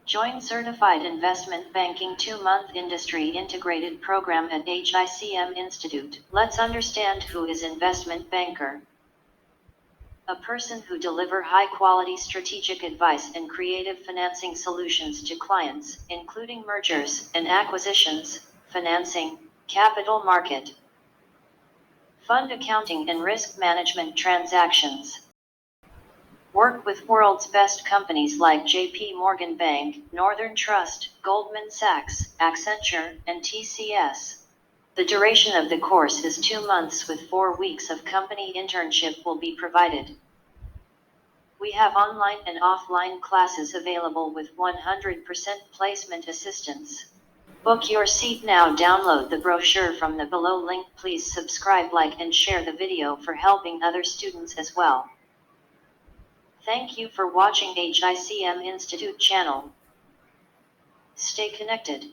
Join Certified Investment Banking 2-month Industry Integrated Program at HICM Institute. Let's understand who is investment banker. A person who deliver high-quality strategic advice and creative financing solutions to clients, including mergers and acquisitions, financing, capital market, fund accounting and risk management transactions. Work with world's best companies like JP Morgan Bank, Northern Trust, Goldman Sachs, Accenture, and TCS. The duration of the course is 2 months with 4 weeks of company internship will be provided. We have online and offline classes available with 100% placement assistance. Book your seat now. Download the brochure from the below link. Please subscribe, like, and share the video for helping other students as well. Thank you for watching HICM Institute channel. Stay connected.